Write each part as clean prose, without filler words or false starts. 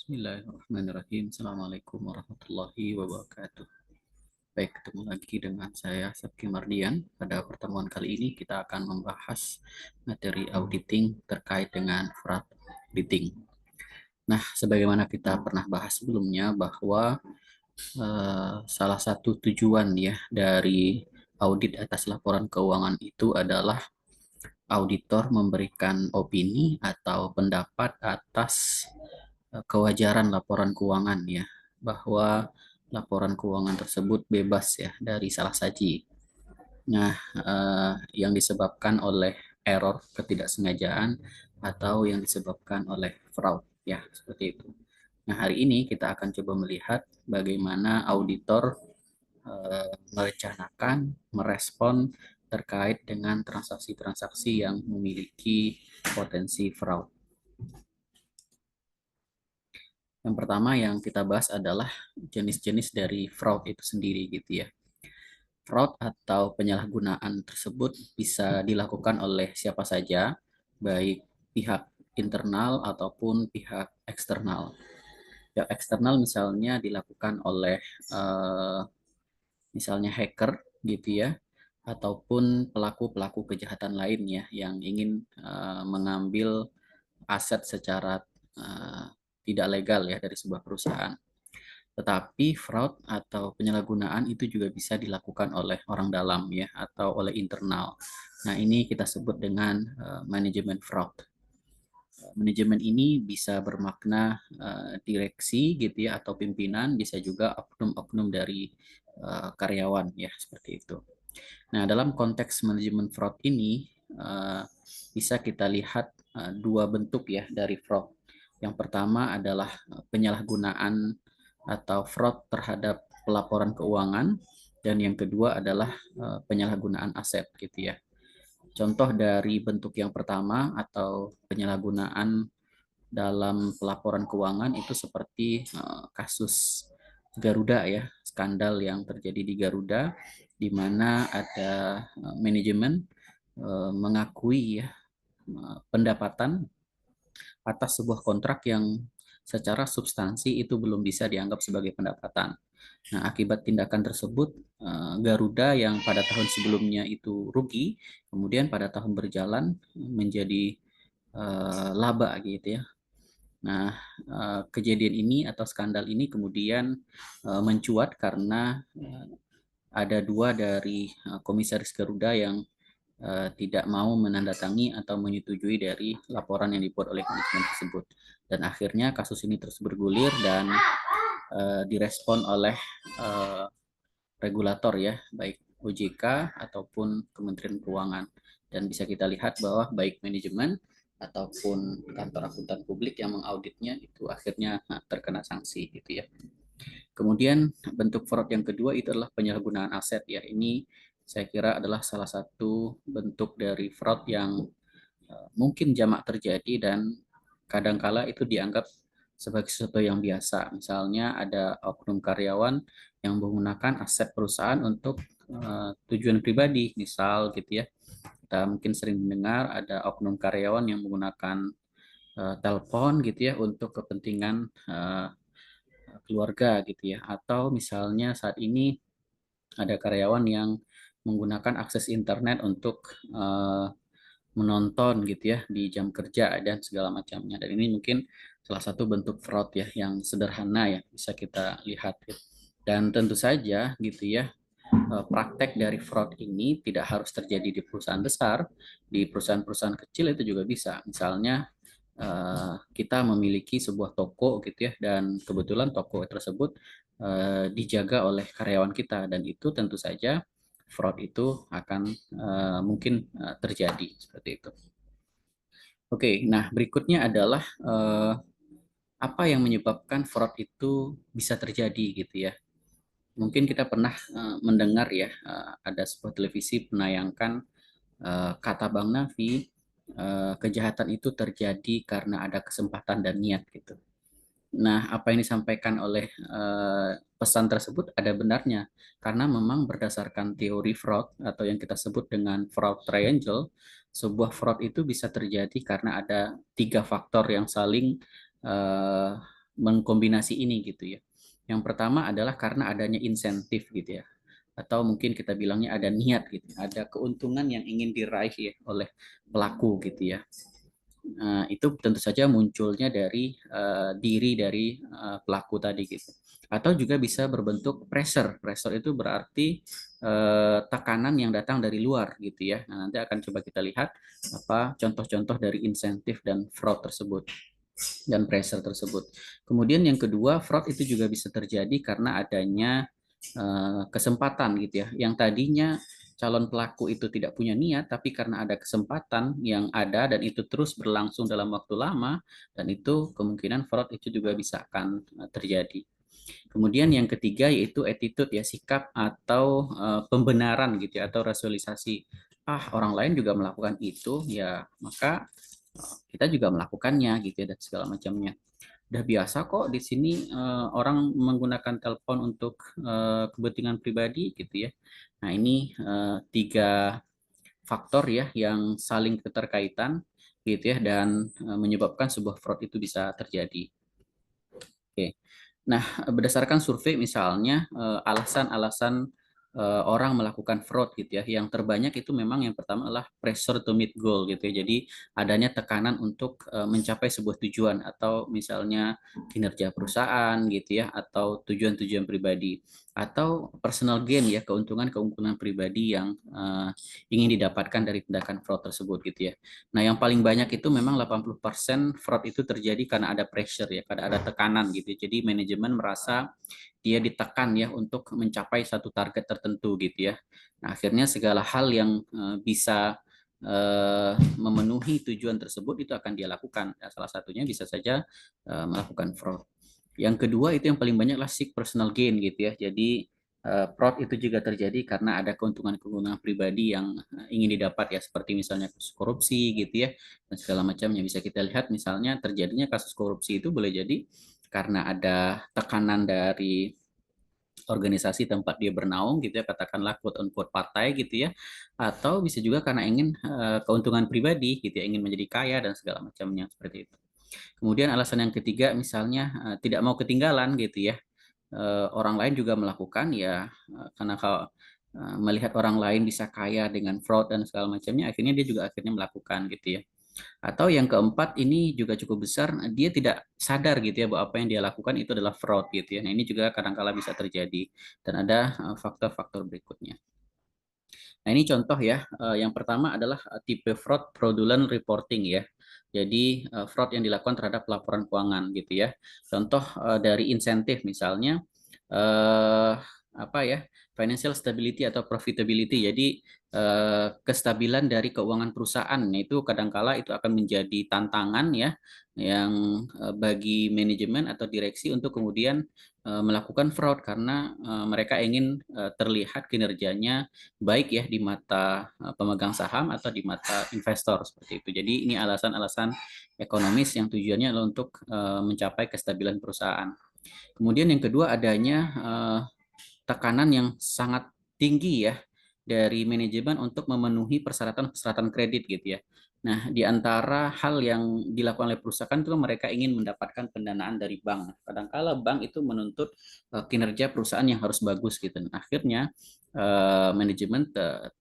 Bismillahirrahmanirrahim. Assalamualaikum warahmatullahi wabarakatuh. Baik, ketemu lagi dengan saya Sabki Mardian. Pada pertemuan kali ini kita akan membahas materi auditing terkait dengan fraud auditing. Nah, sebagaimana kita pernah bahas sebelumnya bahwa salah satu tujuan ya dari audit atas laporan keuangan itu adalah auditor memberikan opini atau pendapat atas kewajaran laporan keuangan ya, bahwa laporan keuangan tersebut bebas ya dari salah saji. Nah, yang disebabkan oleh error ketidaksengajaan atau yang disebabkan oleh fraud ya, seperti itu. Nah, hari ini kita akan coba melihat bagaimana auditor merencanakan, merespon terkait dengan transaksi-transaksi yang memiliki potensi fraud. Yang pertama yang kita bahas adalah jenis-jenis dari fraud itu sendiri gitu ya. Fraud atau penyalahgunaan tersebut bisa dilakukan oleh siapa saja, baik pihak internal ataupun pihak eksternal. Pihak eksternal misalnya dilakukan oleh misalnya hacker gitu ya, ataupun pelaku-pelaku kejahatan lainnya yang ingin mengambil aset secara uh, tidak legal ya dari sebuah perusahaan. Tetapi fraud atau penyalahgunaan itu juga bisa dilakukan oleh orang dalam ya atau oleh internal. Nah, ini kita sebut dengan manajemen fraud. Manajemen ini bisa bermakna direksi gitu ya atau pimpinan, bisa juga oknum-oknum dari karyawan ya seperti itu. Nah, dalam konteks manajemen fraud ini bisa kita lihat dua bentuk ya dari fraud. Yang pertama adalah penyalahgunaan atau fraud terhadap pelaporan keuangan, dan yang kedua adalah penyalahgunaan aset gitu ya. Contoh dari bentuk yang pertama atau penyalahgunaan dalam pelaporan keuangan itu seperti kasus Garuda ya, skandal yang terjadi di Garuda di mana ada manajemen mengakui ya pendapatan atas sebuah kontrak yang secara substansi itu belum bisa dianggap sebagai pendapatan. Nah, akibat tindakan tersebut, Garuda yang pada tahun sebelumnya itu rugi, kemudian pada tahun berjalan menjadi laba gitu ya. Nah, kejadian ini atau skandal ini kemudian mencuat karena ada dua dari komisaris Garuda yang tidak mau menandatangani atau menyetujui dari laporan yang dibuat oleh manajemen tersebut. Dan akhirnya kasus ini terus bergulir dan direspon oleh uh, regulator ya, baik OJK ataupun Kementerian Keuangan. Dan bisa kita lihat bahwa baik manajemen ataupun kantor akuntan publik yang mengauditnya itu akhirnya terkena sanksi gitu ya. Kemudian bentuk fraud yang kedua itu adalah penyalahgunaan aset ya. Ini saya kira adalah salah satu bentuk dari fraud yang mungkin jamak terjadi dan kadangkala itu dianggap sebagai sesuatu yang biasa. Misalnya ada oknum karyawan yang menggunakan aset perusahaan untuk tujuan pribadi, misal gitu ya. Kita mungkin sering mendengar ada oknum karyawan yang menggunakan telepon gitu ya untuk kepentingan keluarga gitu ya. Atau misalnya saat ini ada karyawan yang menggunakan akses internet untuk menonton gitu ya di jam kerja dan segala macamnya. Dan ini mungkin salah satu bentuk fraud ya yang sederhana ya bisa kita lihat. Ya. Dan tentu saja gitu ya praktek dari fraud ini tidak harus terjadi di perusahaan besar, di perusahaan-perusahaan kecil itu juga bisa. Misalnya kita memiliki sebuah toko gitu ya dan kebetulan toko tersebut dijaga oleh karyawan kita dan itu tentu saja fraud itu akan mungkin terjadi seperti itu. Oke, nah berikutnya adalah apa yang menyebabkan fraud itu bisa terjadi gitu ya. Mungkin kita pernah mendengar ya ada sebuah televisi menayangkan kata Bang Nafi kejahatan itu terjadi karena ada kesempatan dan niat gitu. Nah, apa yang disampaikan oleh pesan tersebut ada benarnya karena memang berdasarkan teori fraud atau yang kita sebut dengan fraud triangle, sebuah fraud itu bisa terjadi karena ada tiga faktor yang saling uh, mengkombinasi ini gitu ya. Yang pertama adalah karena adanya insentif gitu ya, atau mungkin kita bilangnya ada niat gitu, ada keuntungan yang ingin diraih ya oleh pelaku gitu ya. Itu tentu saja munculnya dari diri dari pelaku tadi gitu. Atau juga bisa berbentuk pressure. Pressure itu berarti tekanan yang datang dari luar gitu ya. Nah, nanti akan coba kita lihat apa contoh-contoh dari insentif dan fraud tersebut dan pressure tersebut. Kemudian yang kedua, fraud itu juga bisa terjadi karena adanya kesempatan gitu ya. Yang tadinya calon pelaku itu tidak punya niat, tapi karena ada kesempatan yang ada dan itu terus berlangsung dalam waktu lama, dan itu kemungkinan fraud itu juga bisa akan terjadi. Kemudian yang ketiga yaitu attitude ya, sikap atau pembenaran gitu ya, atau rasionalisasi. Orang lain juga melakukan itu, ya maka kita juga melakukannya gitu ya, dan segala macamnya. Udah biasa kok di sini orang menggunakan telepon untuk kepentingan pribadi gitu ya. Nah, ini tiga faktor ya yang saling keterkaitan gitu ya, dan menyebabkan sebuah fraud itu bisa terjadi. Oke. Nah, berdasarkan survei misalnya alasan-alasan orang melakukan fraud gitu ya, yang terbanyak itu memang yang pertama adalah pressure to meet goal gitu ya. Jadi adanya tekanan untuk mencapai sebuah tujuan, atau misalnya kinerja perusahaan gitu ya, atau tujuan-tujuan pribadi, atau personal gain ya, keuntungan-keuntungan pribadi yang ingin didapatkan dari tindakan fraud tersebut gitu ya. Nah, yang paling banyak itu memang 80% fraud itu terjadi karena ada pressure ya, karena ada tekanan gitu. Jadi manajemen merasa dia ditekan ya untuk mencapai satu target tertentu gitu ya. Nah, akhirnya segala hal yang bisa memenuhi tujuan tersebut itu akan dia lakukan. Nah, salah satunya bisa saja melakukan fraud. Yang kedua itu yang paling banyak lah seek personal gain gitu ya. Jadi fraud itu juga terjadi karena ada keuntungan-keuntungan pribadi yang ingin didapat ya, seperti misalnya kasus korupsi gitu ya, dan segala macamnya. Bisa kita lihat misalnya terjadinya kasus korupsi itu boleh jadi karena ada tekanan dari organisasi tempat dia bernaung gitu ya, katakanlah quote unquote partai gitu ya, atau bisa juga karena ingin keuntungan pribadi gitu ya, ingin menjadi kaya dan segala macamnya seperti itu. Kemudian alasan yang ketiga misalnya tidak mau ketinggalan gitu ya. Orang lain juga melakukan ya, karena kalau melihat orang lain bisa kaya dengan fraud dan segala macamnya, akhirnya dia juga akhirnya melakukan gitu ya. Atau yang keempat ini juga cukup besar, dia tidak sadar gitu ya bahwa apa yang dia lakukan itu adalah fraud gitu ya. Nah, ini juga kadang-kala bisa terjadi, dan ada faktor-faktor berikutnya. Nah, ini contoh ya. Yang pertama adalah tipe fraud fraudulent reporting ya. Jadi fraud yang dilakukan terhadap laporan keuangan gitu ya. Contoh dari insentif misalnya apa ya, financial stability atau profitability. Jadi kestabilan dari keuangan perusahaan. Nah, itu kadangkala itu akan menjadi tantangan ya, yang bagi manajemen atau direksi untuk kemudian melakukan fraud karena mereka ingin terlihat kinerjanya baik ya di mata pemegang saham atau di mata investor seperti itu. Jadi ini alasan-alasan ekonomis yang tujuannya adalah untuk mencapai kestabilan perusahaan. Kemudian yang kedua adanya tekanan yang sangat tinggi ya dari manajemen untuk memenuhi persyaratan-persyaratan kredit gitu ya. Nah, di antara hal yang dilakukan oleh perusahaan itu mereka ingin mendapatkan pendanaan dari bank. Kadang-kala bank itu menuntut kinerja perusahaan yang harus bagus gitu. Dan akhirnya manajemen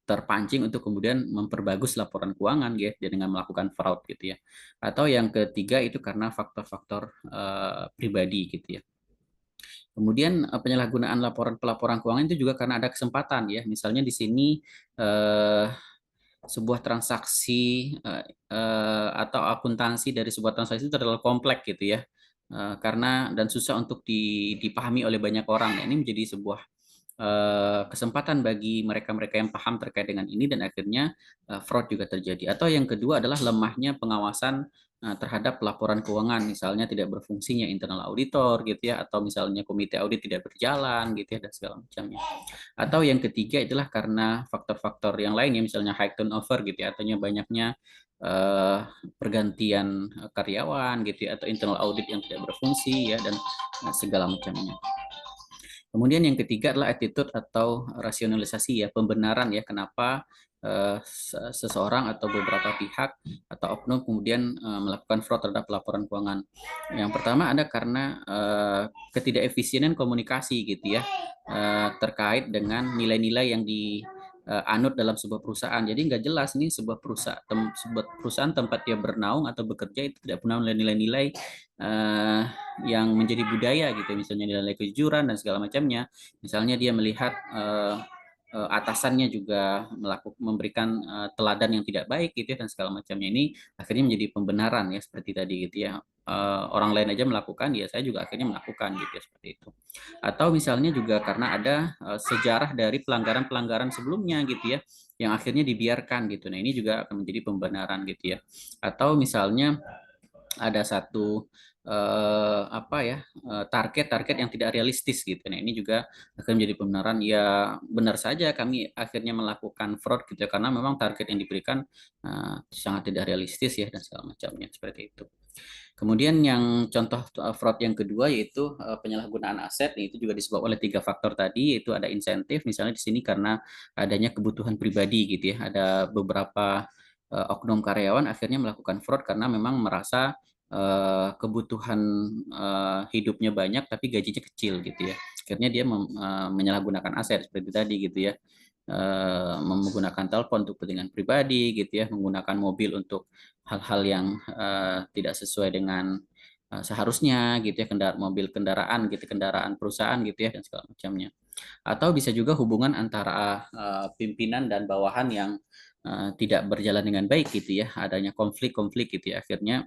terpancing untuk kemudian memperbagus laporan keuangan ya dengan melakukan fraud gitu ya. Atau yang ketiga itu karena faktor-faktor pribadi gitu ya. Kemudian penyalahgunaan laporan-pelaporan keuangan itu juga karena ada kesempatan ya. Misalnya di sini eh, sebuah transaksi atau akuntansi dari sebuah transaksi itu terlalu kompleks gitu ya. Karena dan susah untuk dipahami oleh banyak orang. Nah, ini menjadi sebuah kesempatan bagi mereka-mereka yang paham terkait dengan ini, dan akhirnya fraud juga terjadi. Atau yang kedua adalah lemahnya pengawasan terhadap laporan keuangan, misalnya tidak berfungsinya internal auditor gitu ya, atau misalnya komite audit tidak berjalan gitu ya, dan segala macamnya. Atau yang ketiga itulah karena faktor-faktor yang lain ya, misalnya high turnover gitu ya, artinya banyaknya eh, pergantian karyawan gitu ya, atau internal audit yang tidak berfungsi ya, dan segala macamnya. Kemudian yang ketiga adalah attitude atau rasionalisasi ya, pembenaran ya, kenapa seseorang atau beberapa pihak atau oknum kemudian melakukan fraud terhadap laporan keuangan. Yang pertama ada karena ketidakefisienan komunikasi gitu ya, terkait dengan nilai-nilai yang dianut dalam sebuah perusahaan. Jadi nggak jelas nih sebuah perusahaan tempat dia bernaung atau bekerja itu tidak punya nilai-nilai yang menjadi budaya gitu, misalnya nilai kejujuran dan segala macamnya. Misalnya dia melihat atasannya juga memberikan teladan yang tidak baik gitu ya, dan segala macamnya, ini akhirnya menjadi pembenaran ya, seperti tadi gitu ya. Orang lain aja melakukan, ya saya juga akhirnya melakukan gitu ya, seperti itu. Atau misalnya juga karena ada sejarah dari pelanggaran-pelanggaran sebelumnya gitu ya, yang akhirnya dibiarkan gitu. Nah, ini juga akan menjadi pembenaran gitu ya. Atau misalnya ada satu apa ya, target-target yang tidak realistis gitu. Nah, ini juga akan menjadi pembenaran, ya benar saja kami akhirnya melakukan fraud gitu ya, karena memang target yang diberikan sangat tidak realistis ya, dan segala macamnya seperti itu. Kemudian yang contoh fraud yang kedua yaitu penyalahgunaan aset. Itu juga disebabkan oleh 3 faktor tadi, yaitu ada insentif misalnya di sini karena adanya kebutuhan pribadi gitu ya. Ada beberapa oknum karyawan akhirnya melakukan fraud karena memang merasa kebutuhan hidupnya banyak tapi gajinya kecil gitu ya. Akhirnya dia menyalahgunakan aset seperti tadi gitu ya. Menggunakan telepon untuk kepentingan pribadi gitu ya, menggunakan mobil untuk hal-hal yang tidak sesuai dengan seharusnya gitu ya, kendaraan gitu, kendaraan perusahaan gitu ya, dan segala macamnya. Atau bisa juga hubungan antara pimpinan dan bawahan yang tidak berjalan dengan baik gitu ya, adanya konflik-konflik gitu ya, akhirnya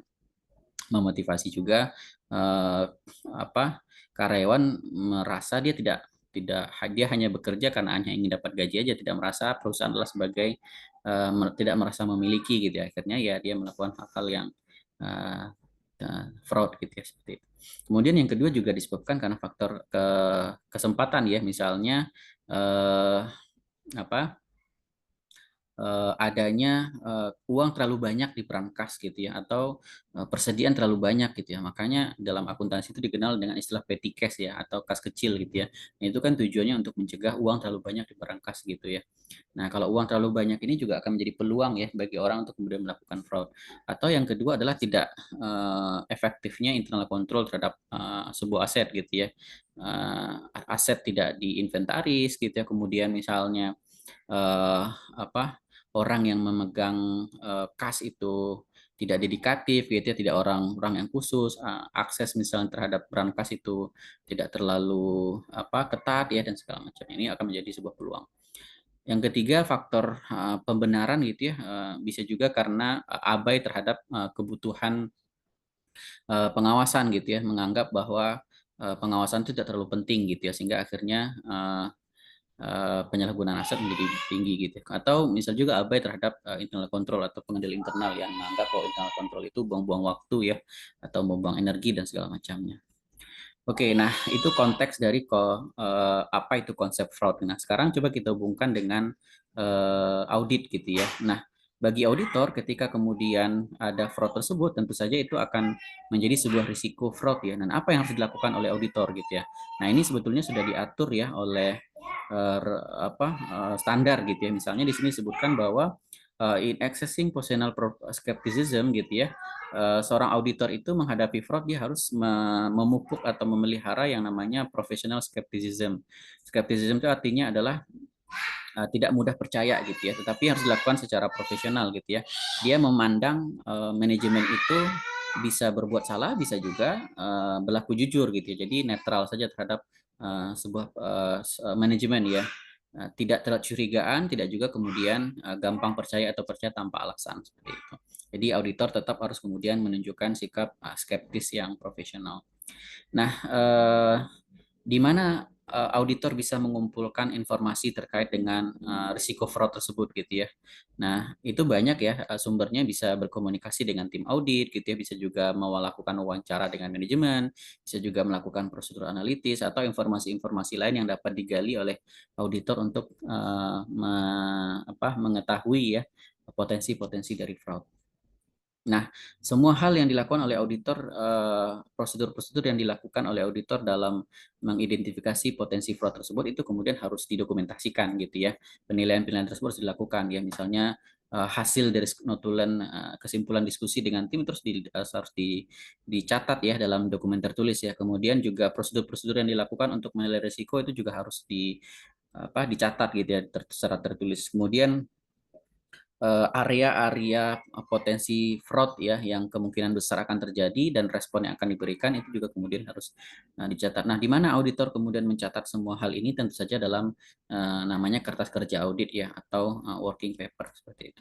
memotivasi juga eh, apa, karyawan merasa dia tidak tidak dia hanya bekerja karena hanya ingin dapat gaji aja, tidak merasa perusahaan adalah sebagai tidak merasa memiliki gitu ya, akhirnya ya dia melakukan hal-hal yang uh, fraud gitu ya, seperti itu. Kemudian yang kedua juga disebabkan karena faktor kesempatan ya, misalnya apa, adanya uang terlalu banyak di perangkas gitu ya, atau persediaan terlalu banyak gitu ya. Makanya dalam akuntansi itu dikenal dengan istilah petty cash ya, atau kas kecil gitu ya. Nah, itu kan tujuannya untuk mencegah uang terlalu banyak di perangkas gitu ya. Nah, kalau uang terlalu banyak ini juga akan menjadi peluang ya bagi orang untuk kemudian melakukan fraud. Atau yang kedua adalah tidak efektifnya internal control terhadap sebuah aset gitu ya. Aset tidak diinventaris gitu ya, kemudian misalnya apa, orang yang memegang kas itu tidak dedikatif gitu ya, tidak orang-orang yang khusus, akses misalnya terhadap brankas itu tidak terlalu apa, ketat ya, dan segala macam. Ini akan menjadi sebuah peluang. Yang ketiga, faktor pembenaran gitu ya, bisa juga karena abai terhadap kebutuhan pengawasan gitu ya, menganggap bahwa pengawasan itu tidak terlalu penting gitu ya, sehingga akhirnya penyalahgunaan aset menjadi tinggi gitu. Atau misal juga abai terhadap internal control atau pengendali internal yang menganggap bahwa internal control itu buang-buang waktu ya, atau membuang energi dan segala macamnya. Oke, nah itu konteks dari apa itu konsep fraud. Nah, sekarang coba kita hubungkan dengan audit gitu ya. Nah, bagi auditor ketika kemudian ada fraud tersebut, tentu saja itu akan menjadi sebuah risiko fraud ya. Dan apa yang harus dilakukan oleh auditor gitu ya. Nah, ini sebetulnya sudah diatur ya oleh standar gitu ya. Misalnya di sini disebutkan bahwa in accessing positional skepticism gitu ya, seorang auditor itu menghadapi fraud dia harus memupuk atau memelihara yang namanya professional skepticism. Skepticism itu artinya adalah tidak mudah percaya gitu ya, tetapi harus dilakukan secara profesional gitu ya. Dia memandang manajemen itu bisa berbuat salah, bisa juga berlaku jujur gitu ya. Jadi netral saja terhadap sebuah manajemen ya. Tidak terlalu curigaan, tidak juga kemudian gampang percaya atau percaya tanpa alasan seperti itu. Jadi auditor tetap harus kemudian menunjukkan sikap skeptis yang profesional. Nah, di mana auditor bisa mengumpulkan informasi terkait dengan risiko fraud tersebut gitu ya. Nah, itu banyak ya sumbernya, bisa berkomunikasi dengan tim audit gitu ya, bisa juga melakukan wawancara dengan manajemen, bisa juga melakukan prosedur analitis atau informasi-informasi lain yang dapat digali oleh auditor untuk mengetahui ya potensi-potensi dari fraud. Nah, semua hal yang dilakukan oleh auditor, prosedur-prosedur yang dilakukan oleh auditor dalam mengidentifikasi potensi fraud tersebut itu kemudian harus didokumentasikan gitu ya. Penilaian-penilaian tersebut harus dilakukan ya. Misalnya hasil dari notulen kesimpulan diskusi dengan tim terus harus dicatat ya dalam dokumen tertulis ya. Kemudian juga prosedur-prosedur yang dilakukan untuk menilai risiko itu juga harus dicatat gitu ya secara tertulis. Kemudian area-area potensi fraud ya yang kemungkinan besar akan terjadi dan respon yang akan diberikan itu juga kemudian harus dicatat. Nah, di mana auditor kemudian mencatat semua hal ini tentu saja dalam namanya kertas kerja audit ya atau working paper seperti itu.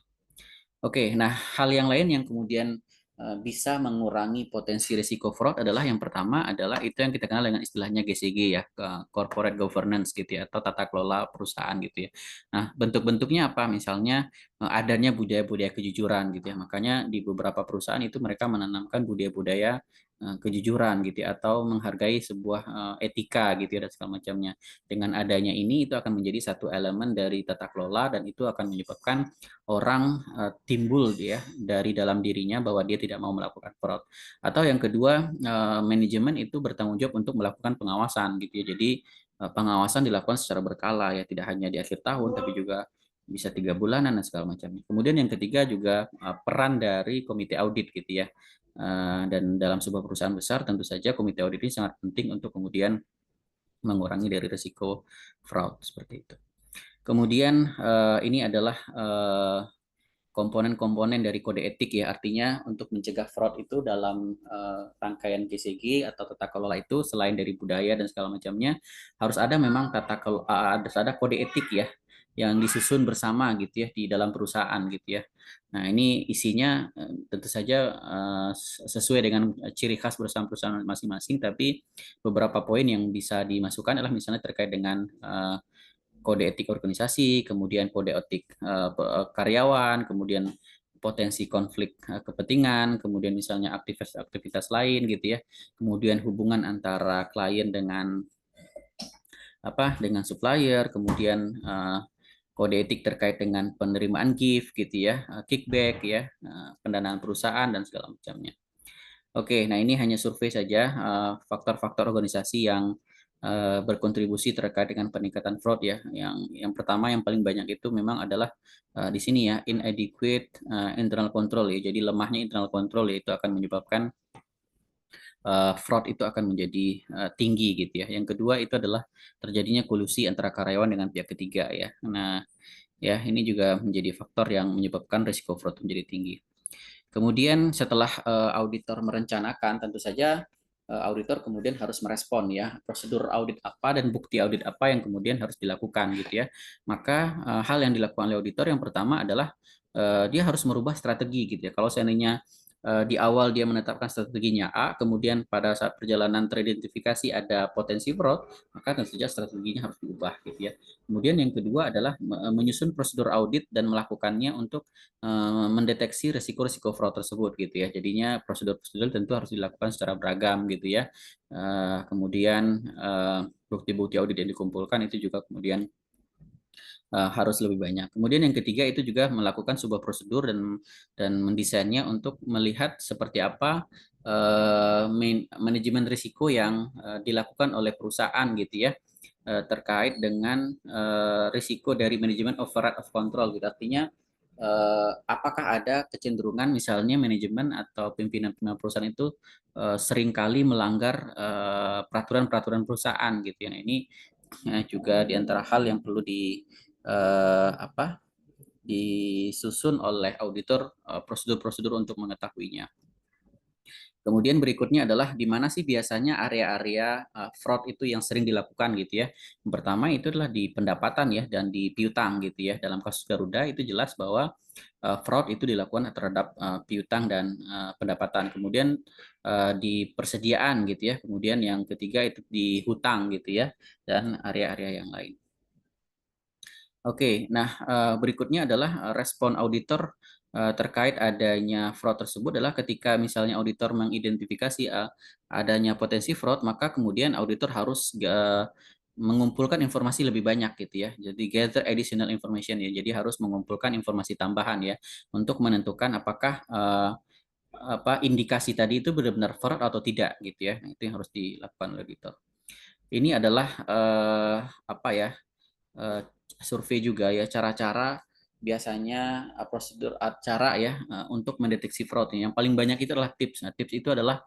Oke, nah hal yang lain yang kemudian bisa mengurangi potensi risiko fraud adalah yang pertama adalah itu yang kita kenal dengan istilahnya GCG ya, corporate governance gitu ya, atau tata kelola perusahaan gitu ya. Nah, bentuk-bentuknya apa? Misalnya adanya budaya-budaya kejujuran gitu ya. Makanya di beberapa perusahaan itu mereka menanamkan budaya-budaya kejujuran gitu ya, atau menghargai sebuah etika gitu ya dan segala macamnya. Dengan adanya ini itu akan menjadi satu elemen dari tata kelola dan itu akan menyebabkan orang timbul ya dari dalam dirinya bahwa dia tidak mau melakukan fraud. Atau yang kedua, manajemen itu bertanggung jawab untuk melakukan pengawasan gitu ya. Jadi pengawasan dilakukan secara berkala ya, tidak hanya di akhir tahun tapi juga bisa 3 bulanan dan segala macamnya. Kemudian yang ketiga juga peran dari komite audit gitu ya. Dan dalam sebuah perusahaan besar tentu saja komite audit ini sangat penting untuk kemudian mengurangi dari risiko fraud seperti itu. Kemudian ini adalah komponen-komponen dari kode etik ya, artinya untuk mencegah fraud itu dalam rangkaian GCG atau tata kelola itu selain dari budaya dan segala macamnya harus ada memang harus ada kode etik ya yang disusun bersama gitu ya di dalam perusahaan gitu ya. Nah, ini isinya tentu saja sesuai dengan ciri khas perusahaan-perusahaan masing-masing, tapi beberapa poin yang bisa dimasukkan adalah misalnya terkait dengan kode etik organisasi, kemudian kode etik karyawan, kemudian potensi konflik kepentingan, kemudian misalnya aktivitas-aktivitas lain gitu ya, kemudian hubungan antara klien dengan supplier, kemudian kode etik terkait dengan penerimaan gift gitu ya, kickback ya, pendanaan perusahaan dan segala macamnya. Oke, nah ini hanya survei saja faktor-faktor organisasi yang berkontribusi terkait dengan peningkatan fraud ya. Yang pertama yang paling banyak itu memang adalah di sini ya inadequate internal control ya. Jadi lemahnya internal control ya itu akan menyebabkan fraud itu akan menjadi tinggi gitu ya. Yang kedua itu adalah terjadinya kolusi antara karyawan dengan pihak ketiga ya. Nah, ya ini juga menjadi faktor yang menyebabkan risiko fraud menjadi tinggi. Kemudian setelah auditor merencanakan, tentu saja auditor kemudian harus merespon ya prosedur audit apa dan bukti audit apa yang kemudian harus dilakukan gitu ya. Maka hal yang dilakukan oleh auditor yang pertama adalah dia harus merubah strategi gitu ya. Kalau seandainya di awal dia menetapkan strateginya A, kemudian pada saat perjalanan teridentifikasi ada potensi fraud, maka tentu saja strateginya harus diubah gitu ya. Kemudian yang kedua adalah menyusun prosedur audit dan melakukannya untuk mendeteksi risiko-risiko fraud tersebut gitu ya. Jadinya prosedur-prosedur tentu harus dilakukan secara beragam gitu ya. Kemudian bukti-bukti audit yang dikumpulkan itu juga kemudian harus lebih banyak. Kemudian yang ketiga itu juga melakukan sebuah prosedur dan mendesainnya untuk melihat seperti apa manajemen risiko yang dilakukan oleh perusahaan gitu ya terkait dengan risiko dari manajemen override of control gitu. Artinya apakah ada kecenderungan misalnya manajemen atau pimpinan perusahaan itu seringkali melanggar peraturan-peraturan perusahaan gitu ya. Nah, ini juga di antara hal yang perlu disusun oleh auditor prosedur-prosedur untuk mengetahuinya. Kemudian berikutnya adalah di mana sih biasanya area-area fraud itu yang sering dilakukan gitu ya. Yang pertama itu adalah di pendapatan ya dan di piutang gitu ya. Dalam kasus Garuda itu jelas bahwa fraud itu dilakukan terhadap piutang dan pendapatan. Kemudian di persediaan gitu ya. Kemudian yang ketiga itu di hutang gitu ya dan area-area yang lain. Oke, nah berikutnya adalah respon auditor terkait adanya fraud tersebut adalah ketika misalnya auditor mengidentifikasi adanya potensi fraud, maka kemudian auditor harus mengumpulkan informasi lebih banyak gitu ya. Jadi gather additional information ya. Jadi harus mengumpulkan informasi tambahan ya untuk menentukan apakah indikasi tadi itu benar-benar fraud atau tidak gitu ya. Nah, itu yang harus dilakukan oleh auditor. Ini adalah apa ya, eh, survei juga ya, cara-cara biasanya prosedur cara ya untuk mendeteksi fraud. Yang paling banyak itu adalah tips. Nah, tips itu adalah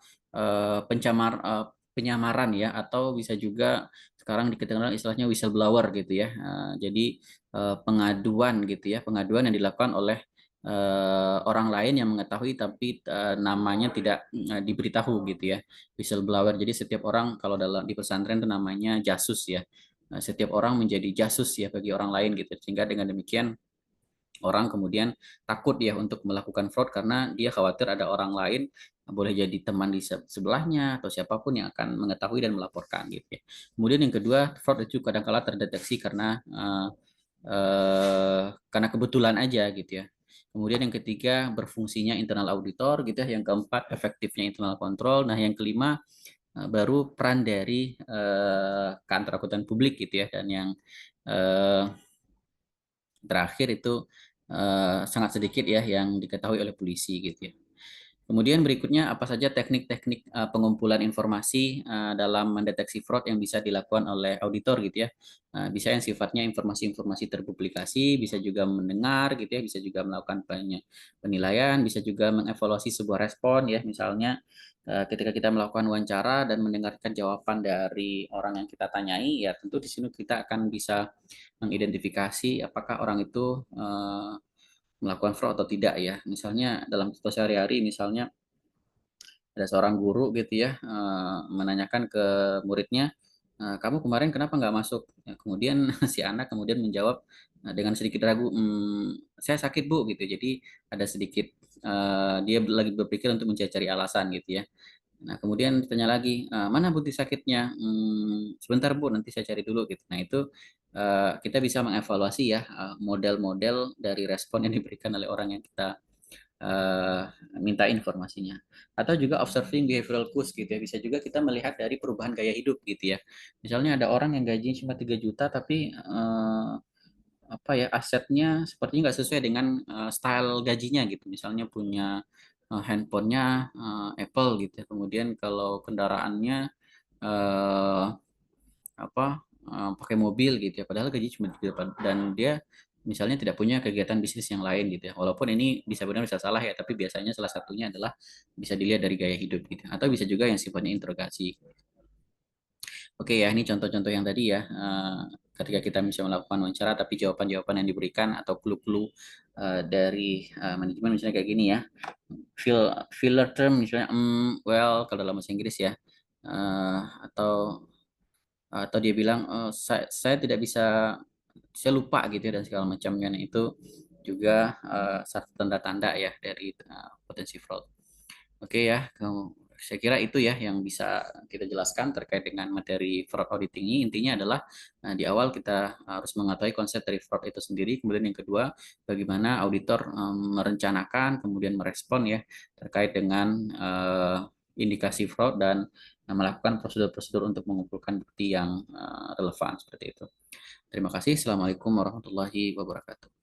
penyamaran ya, atau bisa juga sekarang dikenal istilahnya whistleblower gitu ya. Jadi pengaduan gitu ya, pengaduan yang dilakukan oleh orang lain yang mengetahui tapi namanya tidak diberitahu gitu ya, whistleblower. Jadi setiap orang kalau dalam di pesantren itu namanya jasus ya. Setiap orang menjadi jasus ya bagi orang lain gitu, sehingga dengan demikian orang kemudian takut ya untuk melakukan fraud karena dia khawatir ada orang lain, boleh jadi teman di sebelahnya atau siapapun yang akan mengetahui dan melaporkan gitu ya. Kemudian yang kedua, fraud itu kadang-kala terdeteksi karena kebetulan aja gitu ya. Kemudian yang ketiga, berfungsinya internal auditor gitu ya. Yang keempat, efektifnya internal control. Nah, yang kelima, baru peran dari kantor akuntan publik gitu ya. Dan yang eh, terakhir itu sangat sedikit ya yang diketahui oleh polisi gitu ya. Kemudian berikutnya apa saja teknik-teknik pengumpulan informasi dalam mendeteksi fraud yang bisa dilakukan oleh auditor gitu ya. Bisa yang sifatnya informasi-informasi terpublikasi, bisa juga mendengar gitu ya, bisa juga melakukan penilaian, bisa juga mengevaluasi sebuah respon ya. Misalnya ketika kita melakukan wawancara dan mendengarkan jawaban dari orang yang kita tanyai, ya tentu di sini kita akan bisa mengidentifikasi apakah orang itu melakukan fraud atau tidak ya. Misalnya dalam situasi sehari-hari, misalnya ada seorang guru gitu ya menanyakan ke muridnya, kamu kemarin kenapa nggak masuk? Ya, kemudian si anak kemudian menjawab dengan sedikit ragu, saya sakit bu gitu. Jadi ada sedikit dia lagi berpikir untuk mencari alasan gitu ya. Nah, kemudian ditanya lagi, mana bukti sakitnya? Sebentar Bu, nanti saya cari dulu gitu. Nah, itu kita bisa mengevaluasi ya model-model dari respon yang diberikan oleh orang yang kita eh, minta informasinya. Atau juga observing behavioral cues gitu ya. Bisa juga kita melihat dari perubahan gaya hidup gitu ya. Misalnya ada orang yang gajinya cuma 3 juta tapi apa ya, asetnya sepertinya nggak sesuai dengan style gajinya gitu. Misalnya punya handphonenya Apple gitu ya. Kemudian kalau kendaraannya eh, apa pakai mobil gitu ya. Padahal gaji cuma 3 juta dan dia misalnya tidak punya kegiatan bisnis yang lain gitu ya. Walaupun ini bisa benar bisa salah ya, tapi biasanya salah satunya adalah bisa dilihat dari gaya hidup gitu. Atau bisa juga yang sifatnya interogasi. Oke ya, ini contoh-contoh yang tadi ya. Ketika kita bisa melakukan wawancara, tapi jawaban-jawaban yang diberikan atau clue-clue dari manajemen misalnya kayak gini ya. Filler term misalnya, well, kalau dalam bahasa Inggris ya. Atau dia bilang, saya tidak bisa, saya lupa gitu ya, dan segala macamnya. Nah, itu juga satu tanda-tanda ya dari potensi fraud. Oke ya, saya kira itu ya yang bisa kita jelaskan terkait dengan materi fraud auditing ini. Intinya adalah di awal kita harus mengetahui konsep dari fraud itu sendiri. Kemudian yang kedua, bagaimana auditor merencanakan, kemudian merespon ya terkait dengan indikasi fraud dan melakukan prosedur-prosedur untuk mengumpulkan bukti yang relevan seperti itu. Terima kasih. Assalamualaikum warahmatullahi wabarakatuh.